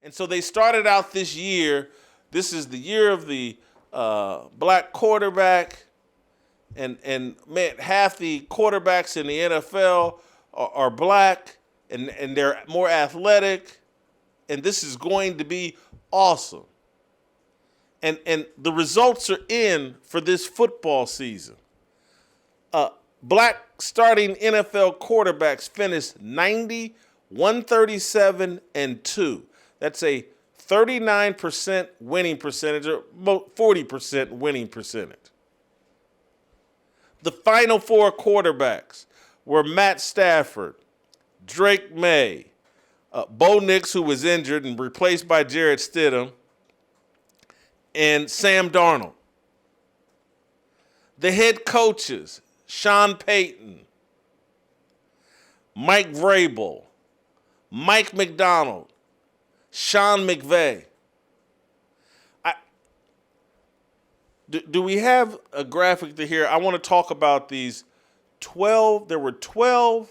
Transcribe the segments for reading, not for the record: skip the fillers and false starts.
And so they started out this year. This is the year of the black quarterback. And man, half the quarterbacks in the NFL are black, and they're more athletic. And this is going to be awesome. And the results are in for this football season. Black starting NFL quarterbacks finished 90, 137, and 2. That's a 39% winning percentage, or 40% winning percentage. The final four quarterbacks were Matt Stafford, Drake Maye, Bo Nix, who was injured and replaced by Jarrett Stidham, and Sam Darnold. The head coaches, Sean Payton, Mike Vrabel, Mike McDonald, Sean McVay. Do we have a graphic to here? I want to talk about these 12. There were 12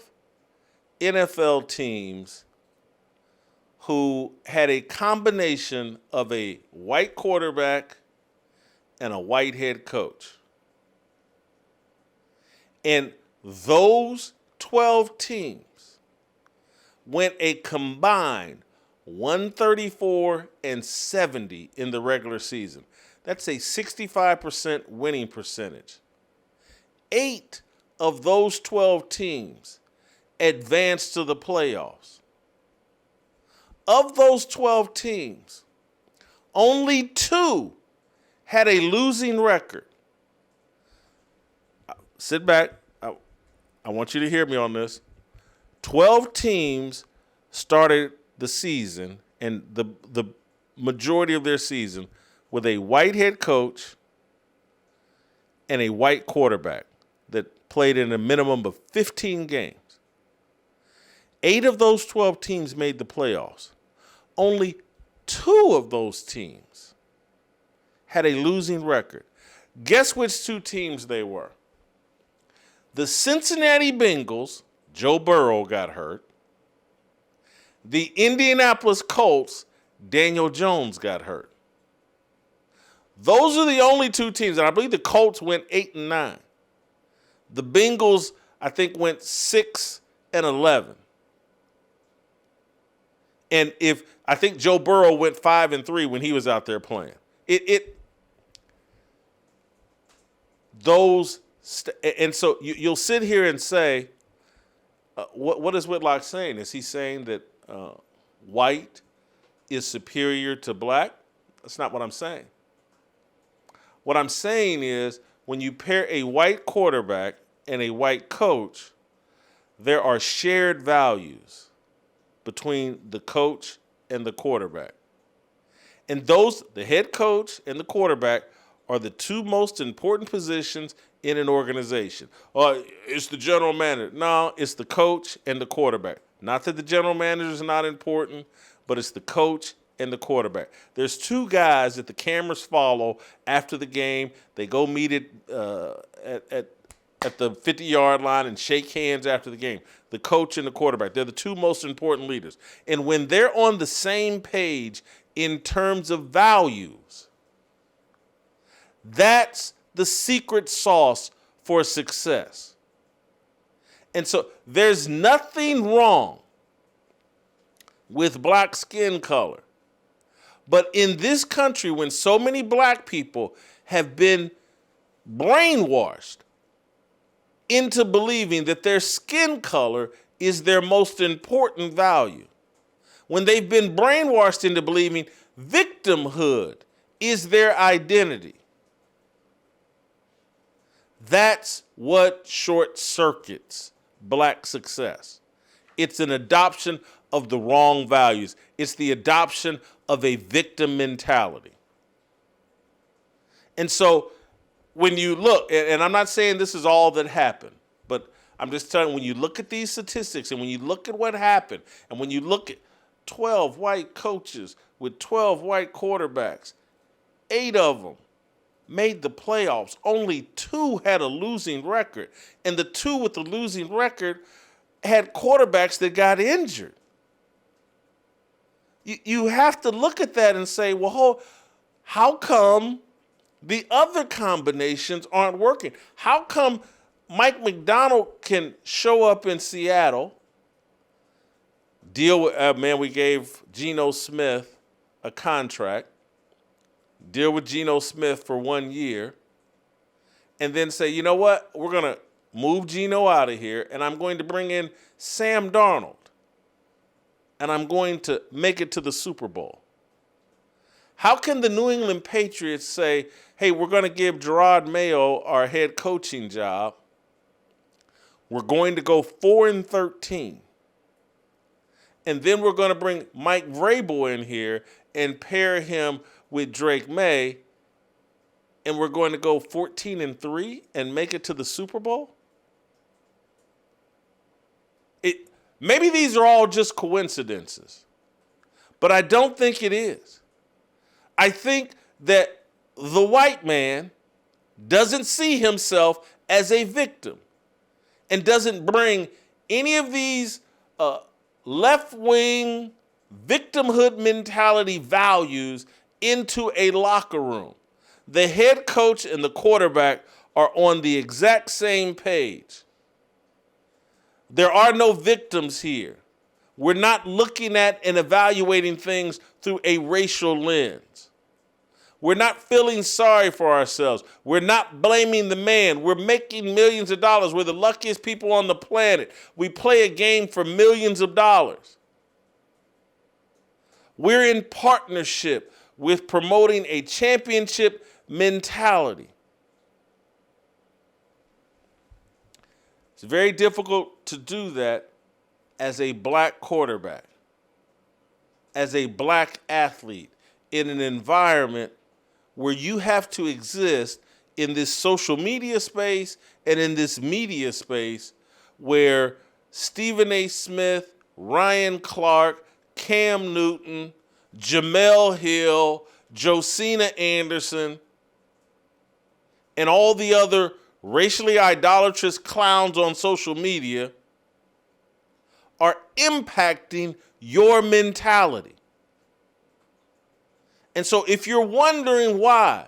NFL teams who had a combination of a white quarterback and a white head coach. And those 12 teams went a combined 134 and 70 in the regular season. That's a 65% winning percentage. 8 of those 12 teams advanced to the playoffs. Of those 12 teams, only 2 had a losing record. Sit back. I want you to hear me on this. 12 teams started the season, and the majority of their season, with a white head coach and a white quarterback that played in a minimum of 15 games. 8 of those 12 teams made the playoffs. Only 2 of those teams had a losing record. Guess which 2 teams they were? The Cincinnati Bengals, Joe Burrow got hurt. The Indianapolis Colts, Daniel Jones got hurt. Those are the only 2 teams, and I believe the Colts went 8-9. The Bengals, I think, went 6-11. And I think Joe Burrow went 5-3 when he was out there playing. And so you'll sit here and say, what is Whitlock saying? Is he saying that white is superior to black? That's not what I'm saying. What I'm saying is, when you pair a white quarterback and a white coach, there are shared values between the coach and the quarterback. And the head coach and the quarterback, are the 2 most important positions in an organization. It's the general manager. No, it's the coach and the quarterback. Not that the general manager is not important, but it's the coach and the quarterback. There's 2 guys that the cameras follow after the game. They go meet at the 50-yard line and shake hands after the game. The coach and the quarterback. They're the 2 most important leaders. And when they're on the same page in terms of values, that's the secret sauce for success. And so there's nothing wrong with black skin color. But in this country, when so many black people have been brainwashed into believing that their skin color is their most important value, when they've been brainwashed into believing victimhood is their identity, that's what short circuits black success. It's an adoption of the wrong values. It's the adoption of a victim mentality. And so when you look, and I'm not saying this is all that happened, but I'm just telling you, when you look at these statistics and when you look at what happened, and when you look at 12 white coaches with 12 white quarterbacks, 8 of them made the playoffs. Only 2 had a losing record. And the 2 with the losing record had quarterbacks that got injured. You have to look at that and say, well, how come the other combinations aren't working? How come Mike McDonald can show up in Seattle, deal with, we gave Geno Smith a contract, deal with Geno Smith for 1 year, and then say, you know what, we're going to move Geno out of here, and I'm going to bring in Sam Darnold, and I'm going to make it to the Super Bowl. How can the New England Patriots say, hey, we're going to give Gerard Mayo our head coaching job, we're going to go 4-13, and then we're going to bring Mike Vrabel in here and pair him with Drake Maye, and we're going to go 14-3 and make it to the Super Bowl? Maybe these are all just coincidences, but I don't think it is. I think that the white man doesn't see himself as a victim and doesn't bring any of these left-wing victimhood mentality values into a locker room. The head coach and the quarterback are on the exact same page. There are no victims here. We're not looking at and evaluating things through a racial lens. We're not feeling sorry for ourselves. We're not blaming the man. We're making millions of dollars. We're the luckiest people on the planet. We play a game for millions of dollars. We're in partnership with promoting a championship mentality. It's very difficult to do that as a black quarterback, as a black athlete, in an environment where you have to exist in this social media space and in this media space where Stephen A. Smith, Ryan Clark, Cam Newton, Jamel Hill, Josina Anderson, and all the other racially idolatrous clowns on social media are impacting your mentality. And so if you're wondering why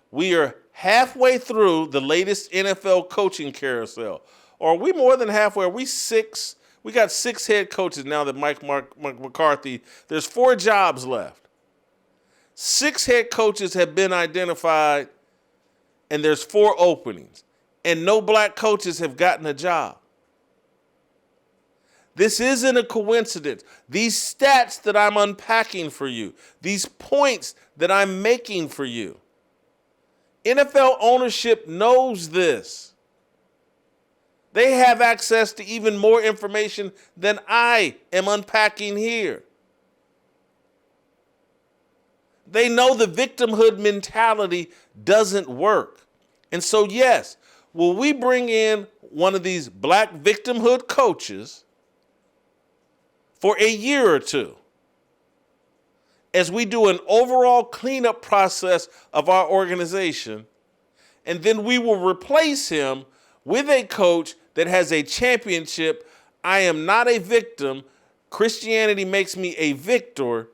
we are halfway through the latest NFL coaching carousel, or are we more than halfway? Are we six? We got 6 head coaches now that Mike McCarthy, there's 4 jobs left. 6 head coaches have been identified, and there's 4 openings, and no black coaches have gotten a job. This isn't a coincidence. These stats that I'm unpacking for you, these points that I'm making for you, NFL ownership knows this. They have access to even more information than I am unpacking here. They know the victimhood mentality doesn't work. And so, yes, will we bring in one of these black victimhood coaches for a year or two as we do an overall cleanup process of our organization, and then we will replace him with a coach that has a championship? I am not a victim. Christianity makes me a victor.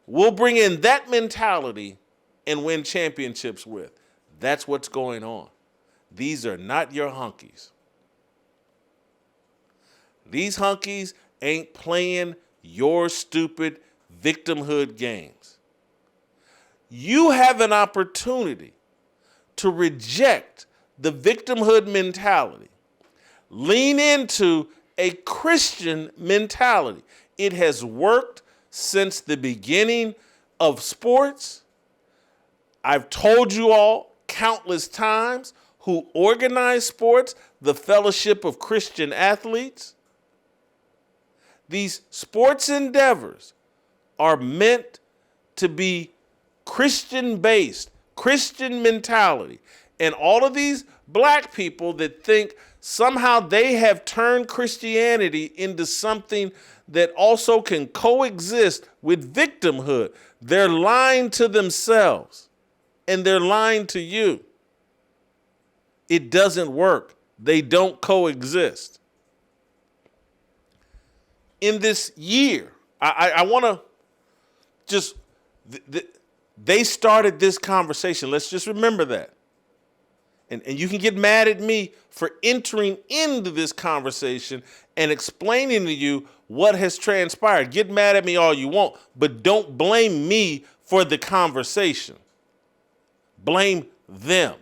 We'll bring in that mentality and win championships with. That's what's going on. These are not your Honkies. These Honkies ain't playing your stupid victimhood games. You have an opportunity to reject the victimhood mentality. Lean into a Christian mentality. It has worked since the beginning of sports. I've told you all countless times who organize sports, the Fellowship of Christian Athletes. These sports endeavors are meant to be Christian-based, Christian mentality. And all of these black people that think somehow they have turned Christianity into something that also can coexist with victimhood, they're lying to themselves and they're lying to you. It doesn't work. They don't coexist. In this year, I want to just they started this conversation. Let's just remember that. And you can get mad at me for entering into this conversation and explaining to you what has transpired. Get mad at me all you want, but don't blame me for the conversation. Blame them.